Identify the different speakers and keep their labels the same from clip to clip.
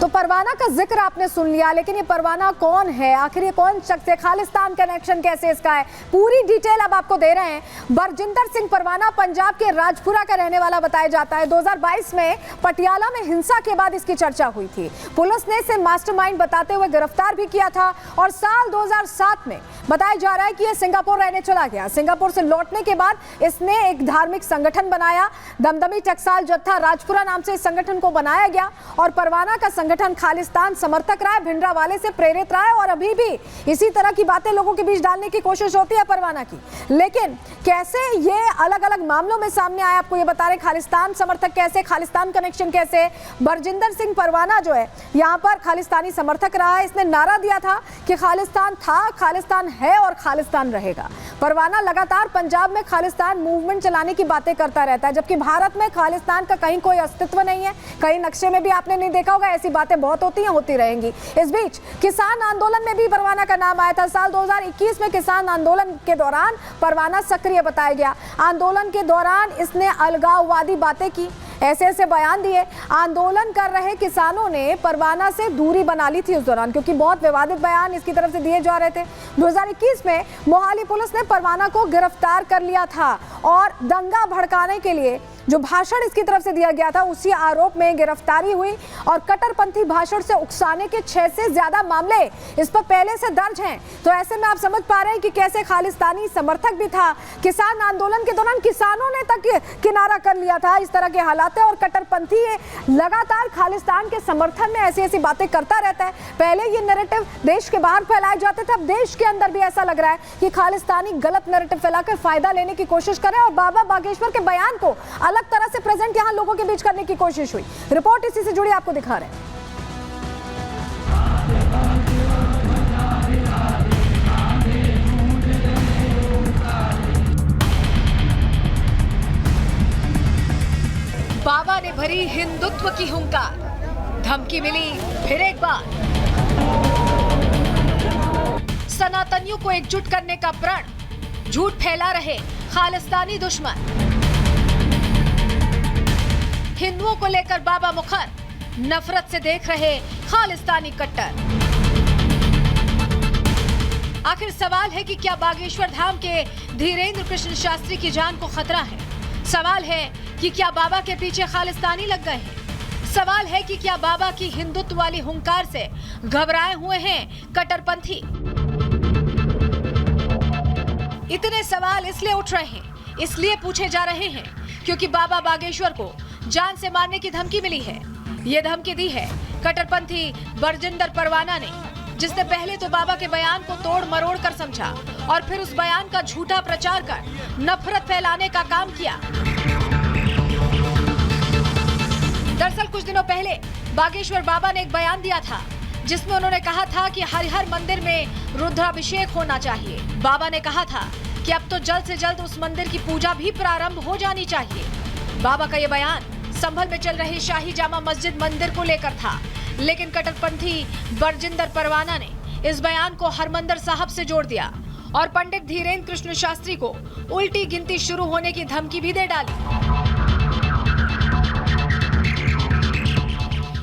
Speaker 1: तो परवाना का जिक्र आपने सुन लिया, लेकिन ये परवाना कौन है, आखिर ये कौन शख्स है, खालिस्तान कनेक्शन कैसे इसका है, पूरी डिटेल अब आपको दे रहे हैं। बरजिंदर सिंह परवाना पंजाब के राजपुरा का रहने वाला बताया जाता है। 2022 में पटियाला में हिंसा के बाद इसकी चर्चा हुई थी। पुलिस ने इसे मास्टरमाइंड बताते हुए गिरफ्तार भी किया था और साल 2007 में बताया जा रहा है कि यह सिंगापुर रहने चला गया। सिंगापुर से लौटने के बाद इसने एक धार्मिक संगठन बनाया, दमदमी टकसाल जत्था राजपुरा नाम से इस संगठन को बनाया गया और परवाना का संगठन खालिस्तान समर्थक रहा है, भिंडरावाले से प्रेरित रहा है और अभी भी इसी तरह की बातें लोगों के बीच डालने की कोशिश होती है परवाना की। लेकिन कैसे ये अलग अलग मामलों में सामने आया, आपको ये बता रहे खालिस्तान समर्थक कैसे, खालिस्तान कनेक्शन कैसे। बरजिंदर सिंह परवाना जो है यहाँ पर खालिस्तानी समर्थक रहा है। इसने नारा दिया था कि खालिस्तान था, खालिस्तान है और खालिस्तान रहेगा। परवाना लगातार पंजाब में खालिस्तान मूवमेंट चलाने की बातें करता रहता है, जबकि भारत में खालिस्तान का कहीं कोई अस्तित्व नहीं है। कहीं नक्शे में भी आपने नहीं देखा होगा, ऐसी बातें बहुत होती हैं, होती रहेंगी। इस बीच किसान आंदोलन में भी परवाना का नाम आया था। साल 2021 में किसान आंदोलन के दौरान परवाना सक्रिय बताया गया। आंदोलन के दौरान इसने अलगाववादी बातें की, ऐसे ऐसे बयान दिए। आंदोलन कर रहे किसानों ने परवाना से दूरी बना ली थी उस दौरान, क्योंकि बहुत विवादित बयान इसकी तरफ से दिए जा रहे थे। 2021 में मोहाली पुलिस ने परवाना को गिरफ्तार कर लिया था और दंगा भड़काने के लिए जो भाषण इसकी तरफ से दिया गया था उसी आरोप में गिरफ्तारी हुई और कट्टरपंथी भाषण से उकसाने के 6 से ज्यादा मामले इस पर पहले से दर्ज हैं। तो ऐसे में आप समझ पा रहे हैं कि कैसे खालिस्तानी समर्थक भी था। किसान आंदोलन के दौरान किसानों ने तक किनारा कर लिया था। इस तरह के हालात है और कट्टरपंथी लगातार खालिस्तान के समर्थन में ऐसी ऐसी बातें करता रहता है। पहले ये नैरेटिव देश के बाहर फैलाए जाते थे, अब देश के अंदर भी ऐसा लग रहा है कि खालिस्तानी गलत नैरेटिव फैलाकर फायदा लेने की कोशिश कर रहे हैं और बाबा बागेश्वर के बयान को अलग तरह से प्रेजेंट यहां लोगों के बीच करने की कोशिश हुई। रिपोर्ट इसी से जुड़ी आपको दिखा रहे हैं। बाबा ने भरी हिंदुत्व की हुंकार, धमकी मिली फिर एक बार। सनातनियों को एकजुट करने का प्रण, झूठ फैला रहे खालिस्तानी दुश्मन। हिंदुओं को लेकर बाबा मुखर, नफरत से देख रहे खालिस्तानी कट्टर। आखिर सवाल है कि क्या बागेश्वर धाम के धीरेन्द्र कृष्ण शास्त्री की जान को खतरा है? सवाल है कि क्या बाबा के पीछे खालिस्तानी लग गए हैं? सवाल है कि क्या बाबा की हिंदुत्व वाली हुंकार से घबराए हुए हैं कट्टरपंथी? इतने सवाल इसलिए उठ रहे हैं, इसलिए पूछे जा रहे हैं क्योंकि बाबा बागेश्वर को जान से मारने की धमकी मिली है। ये धमकी दी है कट्टरपंथी बरजिंदर परवाना ने, जिसने पहले तो बाबा के बयान को तोड़ मरोड़ कर समझा और फिर उस बयान का झूठा प्रचार कर नफरत फैलाने का काम किया। दरअसल कुछ दिनों पहले बागेश्वर बाबा ने एक बयान दिया था जिसमें उन्होंने कहा था कि हरिहर मंदिर में रुद्राभिषेक होना चाहिए। बाबा ने कहा था कि अब तो जल्द से जल्द उस मंदिर की पूजा भी प्रारंभ हो जानी चाहिए। बाबा का ये बयान संभल में चल रहे शाही जामा मस्जिद मंदिर को लेकर था, लेकिन कट्टरपंथी बरजिंदर परवाना ने इस बयान को हरमंदिर साहब से जोड़ दिया और पंडित धीरेन्द्र कृष्ण शास्त्री को उल्टी गिनती शुरू होने की धमकी भी दे डाली।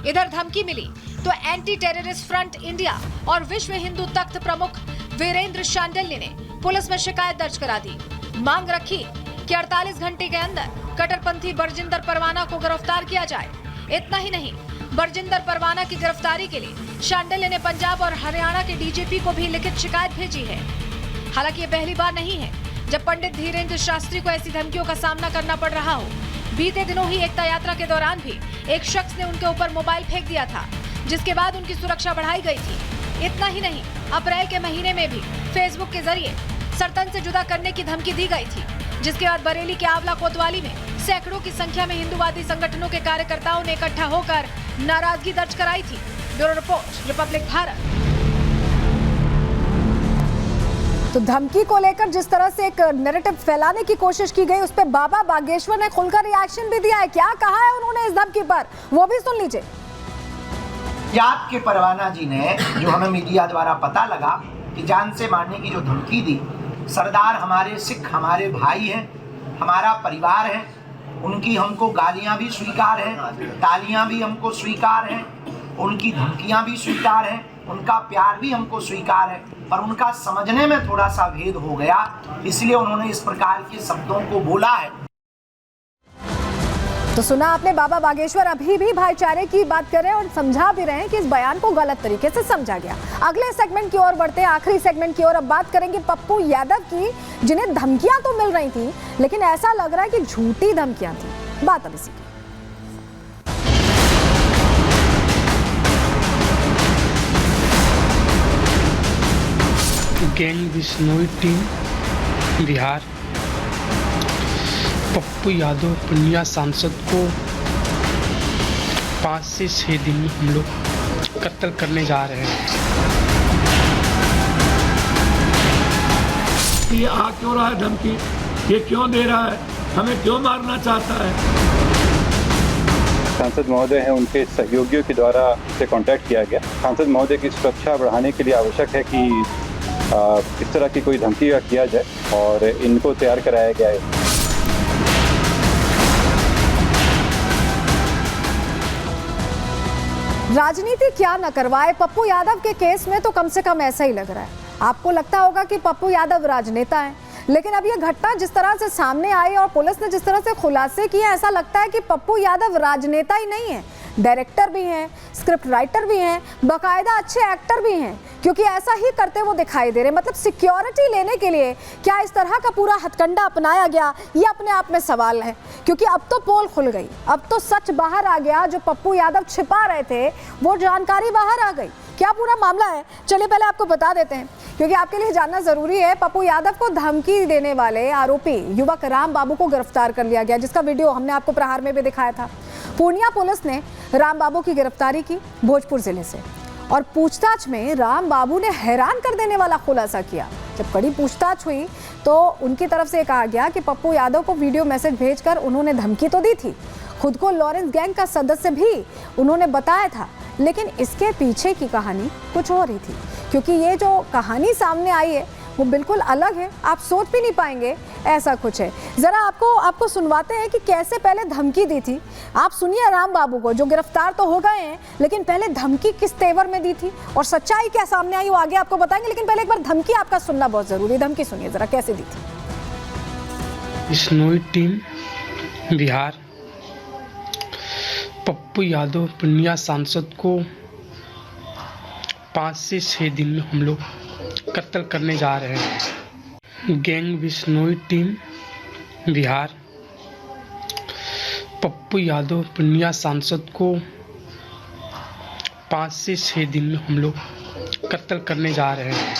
Speaker 1: इधर धमकी मिली तो एंटी टेररिस्ट फ्रंट इंडिया और विश्व हिंदू तख्त प्रमुख वीरेंद्र शांडिल्य ने पुलिस में शिकायत दर्ज करा दी। मांग रखी कि 48 घंटे के अंदर कट्टरपंथी बरजिंदर परवाना को गिरफ्तार किया जाए। इतना ही नहीं, बरजिंदर परवाना की गिरफ्तारी के लिए शांडिल्य ने पंजाब और हरियाणा के डीजीपी को भी लिखित शिकायत भेजी है। हालांकि ये पहली बार नहीं है जब पंडित धीरेन्द्र शास्त्री को ऐसी धमकियों का सामना करना पड़ रहा हो। बीते दिनों ही एकता यात्रा के दौरान भी एक शख्स ने उनके ऊपर मोबाइल फेंक दिया था, जिसके बाद उनकी सुरक्षा बढ़ाई गई थी। इतना ही नहीं, अप्रैल के महीने में भी फेसबुक के जरिए सरतन से जुदा करने की धमकी दी गई थी, जिसके बाद बरेली के आंवला कोतवाली में सैकड़ों की संख्या में हिंदूवादी संगठनों के कार्यकर्ताओं ने इकट्ठा होकर नाराजगी दर्ज कराई थी। Bureau report, Republic Bharat. तो धमकी को लेकर जिस तरह से एक नैरेटिव फैलाने की कोशिश की गई, उस पर बाबा बागेश्वर ने खुलकर रिएक्शन भी दिया है। क्या कहा है उन्होंने इस धमकी पर, वो भी सुन लीजिए।
Speaker 2: पंजाब के परवाना जी ने, जो हमें मीडिया द्वारा पता लगा कि जान से मारने की जो धमकी दी, सरदार हमारे सिख हमारे भाई हैं, हमारा परिवार है, उनकी हमको गालियां भी स्वीकार हैं, तालियां भी हमको स्वीकार हैं, उनकी धमकियां भी स्वीकार हैं, उनका प्यार भी हमको स्वीकार है, पर उनका समझने में थोड़ा सा भेद हो गया, इसलिए उन्होंने इस प्रकार के शब्दों को बोला है।
Speaker 1: तो सुना आपने, बाबा बागेश्वर अभी भी भाईचारे की बात कर रहे हैं और समझा भी रहे हैं कि इस बयान को गलत तरीके से समझा गया। अगले सेगमेंट की ओर बढ़ते हैं, आखिरी सेगमेंट की ओर। अब बात करेंगे पप्पू यादव की, जिन्हें धमकियां तो मिल रही थी, लेकिन ऐसा लग रहा है कि झूठी धमकियां थी। बात अब इसी की।
Speaker 3: गैंग बिश्नोई टीम बिहार पप्पू यादव पूर्णिया सांसद को 5 से 6 दिन में हम लोग कत्ल करने जा रहे हैं।
Speaker 4: ये आ क्यों रहा है धमकी, ये क्यों दे रहा है, हमें क्यों मारना चाहता है?
Speaker 5: सांसद महोदय हैं, उनके सहयोगियों के द्वारा से कांटेक्ट किया गया। सांसद महोदय की सुरक्षा बढ़ाने के लिए आवश्यक है कि इस तरह की कोई धमकी का किया जाए और इनको तैयार कराया गया है।
Speaker 1: राजनीति क्या न करवाए, पप्पू यादव के केस में तो कम से कम ऐसा ही लग रहा है। आपको लगता होगा कि पप्पू यादव राजनेता है, लेकिन अब यह घटना जिस तरह से सामने आई और पुलिस ने जिस तरह से खुलासे किए, ऐसा लगता है कि पप्पू यादव राजनेता ही नहीं है, डायरेक्टर भी हैं, स्क्रिप्ट राइटर भी हैं, बाकायदा अच्छे एक्टर भी हैं, क्योंकि ऐसा ही करते वो दिखाई दे रहे। मतलब सिक्योरिटी लेने के लिए क्या इस तरह का पूरा हथकंडा अपनाया गया, ये अपने आप में सवाल है, क्योंकि अब तो पोल खुल गई, अब तो सच बाहर आ गया। जो पप्पू यादव छिपा रहे थे वो जानकारी बाहर आ गई। क्या पूरा मामला है, चलिए पहले आपको बता देते हैं, क्योंकि आपके लिए जानना जरूरी है। पप्पू यादव को धमकी देने वाले आरोपी युवक राम बाबू को गिरफ्तार कर लिया गया, जिसका वीडियो हमने आपको प्रहार में भी दिखाया था। पूर्णिया पुलिस ने राम बाबू की गिरफ्तारी की भोजपुर जिले से, और पूछताछ में राम बाबू ने हैरान कर देने वाला खुलासा किया। जब कड़ी पूछताछ हुई तो उनकी तरफ से कहा गया कि पप्पू यादव को वीडियो मैसेज भेजकर उन्होंने धमकी तो दी थी, खुद को लॉरेंस गैंग का सदस्य भी उन्होंने बताया था, लेकिन इसके पीछे की कहानी कुछ और ही थी। क्योंकि ये जो कहानी सामने आई है वो बिल्कुल अलग है, आप सोच भी नहीं पाएंगे ऐसा कुछ है। ज़रा आपको सुनवाते हैं कि कैसे पहले धमकी दी थी। आप सुनिए राम बाबू को, जो गिरफ्तार तो हो गए हैं, लेकिन पहले धमकी किस तेवर में दी थी और सच्चाई क्या सामने आई वो आगे आपको बताएंगे, लेकिन पहले एक बार धमकी आपका सुनना बहुत ज़रूरी है। धमकी सुनिए ज़रा, कैसे दी थी।
Speaker 3: बिश्नोई टीम बिहार पप्पू यादव पूर्णिया सांसद को 5 से 6 दिन में हम लोग कत्ल करने जा रहे हैं। गैंग बिश्नोई टीम बिहार पप्पू यादव पूर्णिया सांसद को 5 से 6 दिन में हम लोग कत्ल करने जा रहे हैं।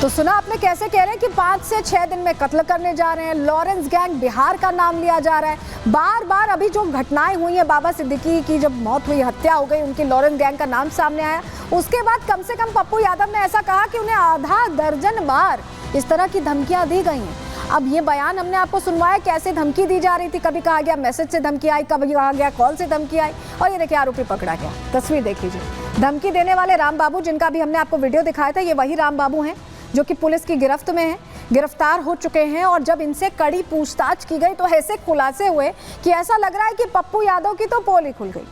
Speaker 1: तो सुना आपने कैसे कह रहे हैं कि 5 से 6 दिन में कत्ल करने जा रहे हैं। लॉरेंस गैंग बिहार का नाम लिया जा रहा है। बार बार अभी जो घटनाएं हुई हैं, बाबा सिद्दीकी की जब मौत हुई, हत्या हो गई, उनकी लॉरेंस गैंग का नाम सामने आया। उसके बाद कम से कम पप्पू यादव ने ऐसा कहा कि उन्हें आधा दर्जन बार इस तरह की धमकियां दी गई हैं। अब ये बयान हमने आपको सुनवाया कैसे धमकी दी जा रही थी। कभी कहा गया मैसेज से धमकी आई, कभी कहा गया कॉल से धमकी आई, और ये देखिए आरोपी पकड़ा गया। तस्वीर देख लीजिए। धमकी देने वाले राम बाबू, जिनका भी हमने आपको वीडियो दिखाया था, ये वही राम बाबू हैं जो कि पुलिस की गिरफ्त में हैं, गिरफ्तार हो चुके हैं। और जब इनसे कड़ी पूछताछ की गई तो ऐसे खुलासे हुए कि ऐसा लग रहा है कि पप्पू यादव की तो पोल ही खुल गई।